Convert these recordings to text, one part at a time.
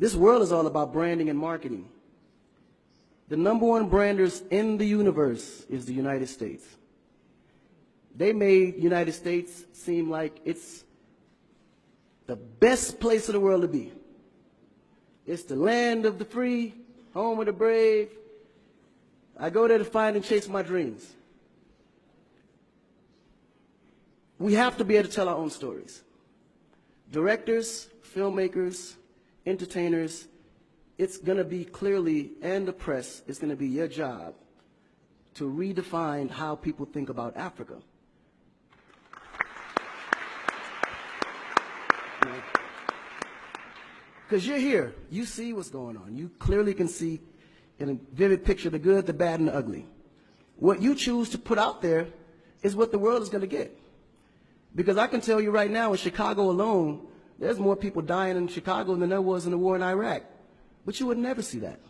This world is all about branding and marketing. The #1 branders in the universe is the United States. They made United States seem like it's the best place in the world to be. It's the land of the free, home of the brave. I go there to find and chase my dreams. We have to be able to tell our own stories. Directors, filmmakers, entertainers, it's going to be clearly, and the press, it's going to be your job to redefine how people think about Africa. Because you're here, you see what's going on. You clearly can see in a vivid picture the good, the bad, and the ugly. What you choose to put out there is what the world is going to get. Because I can tell you right now, in Chicago alone, there's more people dying in Chicago than there was in the war in Iraq. But you would never see that.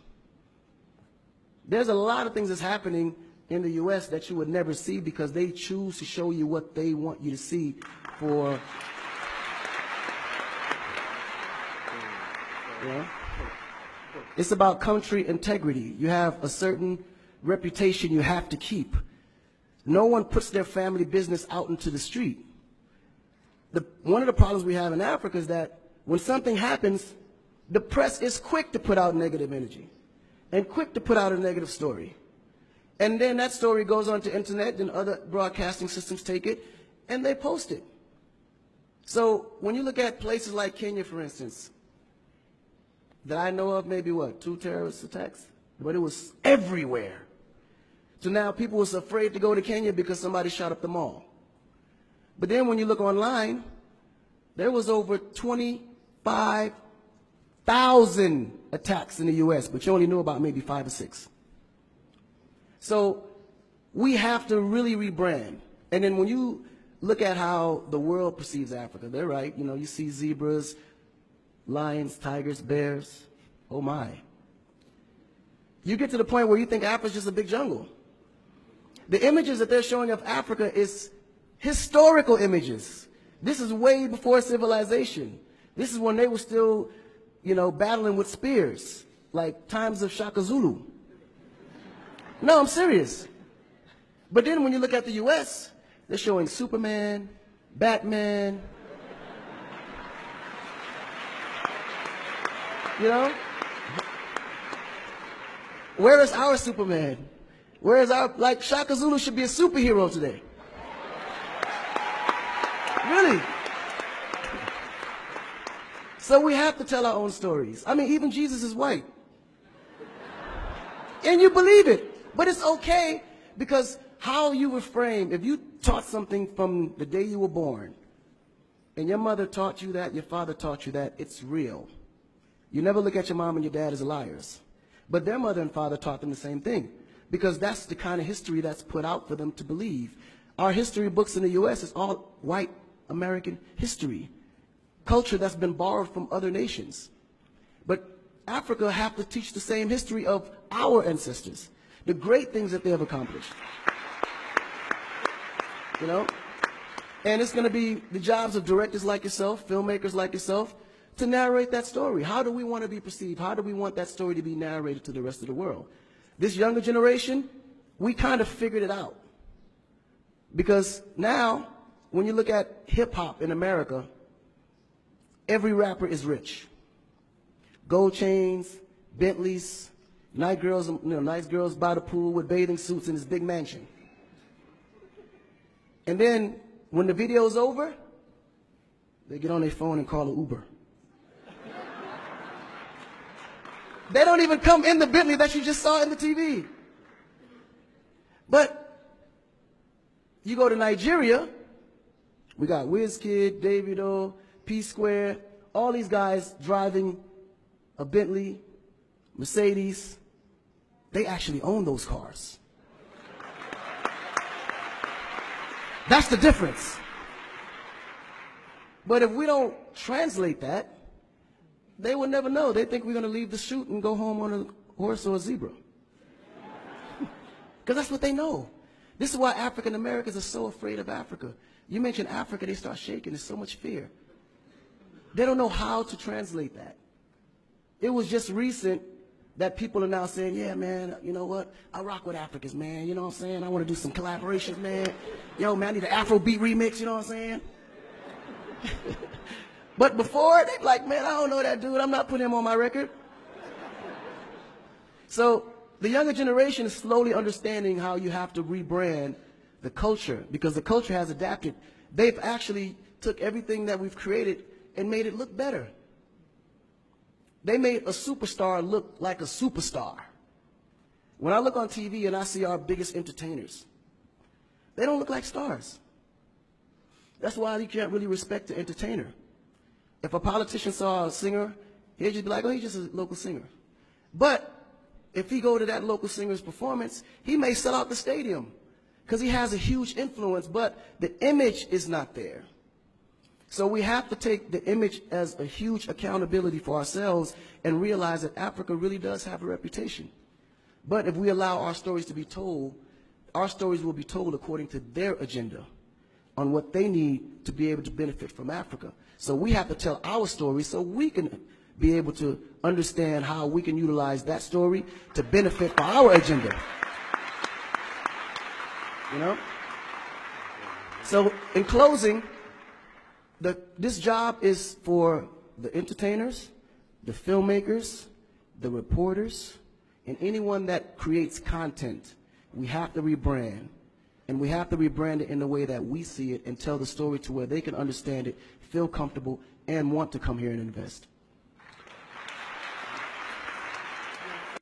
There's a lot of things that's happening in the U.S. that you would never see because they choose to show you what they want you to see for... Yeah. It's about country integrity. You have a certain reputation you have to keep. No one puts their family business out into the street. One of the problems we have in Africa is that when something happens, the press is quick to put out negative energy and quick to put out a negative story. And then that story goes on to internet and other broadcasting systems take it and they post it. So when you look at places like Kenya, for instance, that I know of, maybe what, 2 terrorist attacks? But it was everywhere. So now people was afraid to go to Kenya because somebody shot up the mall. But then when you look online, there was over 25,000 attacks in the U.S., but you only knew about maybe 5 or 6. So we have to really rebrand. And then when you look at how the world perceives Africa, they're right. You know, you see zebras, lions, tigers, bears. Oh my. You get to the point where you think Africa's just a big jungle. The images that they're showing of Africa is historical images. This is way before civilization. This is when they were still, you know, battling with spears, like times of Shaka Zulu. No, I'm serious. But then when you look at the U.S., they're showing Superman, Batman, you know? Where is our Superman? Where is our, like, Shaka Zulu should be a superhero today. Really. So we have to tell our own stories. I mean, even Jesus is white. And you believe it. But it's okay because how you were framed, if you taught something from the day you were born, and your mother taught you that, your father taught you that, it's real. You never look at your mom and your dad as liars. But their mother and father taught them the same thing because that's the kind of history that's put out for them to believe. Our history books in the U.S. is all white American history, culture that's been borrowed from other nations. But Africa have to teach the same history of our ancestors, the great things that they have accomplished. You know? And it's going to be the jobs of directors like yourself, filmmakers like yourself, to narrate that story. How do we want to be perceived? How do we want that story to be narrated to the rest of the world? This younger generation, we kind of figured it out. Because now, when you look at hip-hop in America, every rapper is rich. Gold chains, Bentleys, nice girls by the pool with bathing suits in this big mansion. And then, when the video's over, they get on their phone and call an Uber. They don't even come in the Bentley that you just saw in the TV. But you go to Nigeria, we got Wizkid, Davido, P-Square, all these guys driving a Bentley, Mercedes. They actually own those cars. That's the difference. But if we don't translate that, they will never know. They think we're going to leave the shoot and go home on a horse or a zebra. Because that's what they know. This is why African Americans are so afraid of Africa. You mention Africa, they start shaking. There's so much fear. They don't know how to translate that. It was just recent that people are now saying, yeah, man, you know what? I rock with Africans, man. You know what I'm saying? I want to do some collaborations, man. Yo, man, I need an Afrobeat remix, you know what I'm saying? But before, they're like, man, I don't know that dude. I'm not putting him on my record. So the younger generation is slowly understanding how you have to rebrand the culture, because the culture has adapted. They've actually took everything that we've created and made it look better. They made a superstar look like a superstar. When I look on TV and I see our biggest entertainers, they don't look like stars. That's why you can't really respect the entertainer. If a politician saw a singer, he'd just be like, oh, he's just a local singer. But if he go to that local singer's performance, he may sell out the stadium because he has a huge influence, but the image is not there. So we have to take the image as a huge accountability for ourselves and realize that Africa really does have a reputation. But if we allow our stories to be told, our stories will be told according to their agenda on what they need to be able to benefit from Africa. So we have to tell our story so we can be able to understand how we can utilize that story to benefit for our agenda. You know? So in closing, this job is for the entertainers, the filmmakers, the reporters, and anyone that creates content. We have to rebrand. And we have to rebrand it in the way that we see it and tell the story to where they can understand it, feel comfortable, and want to come here and invest.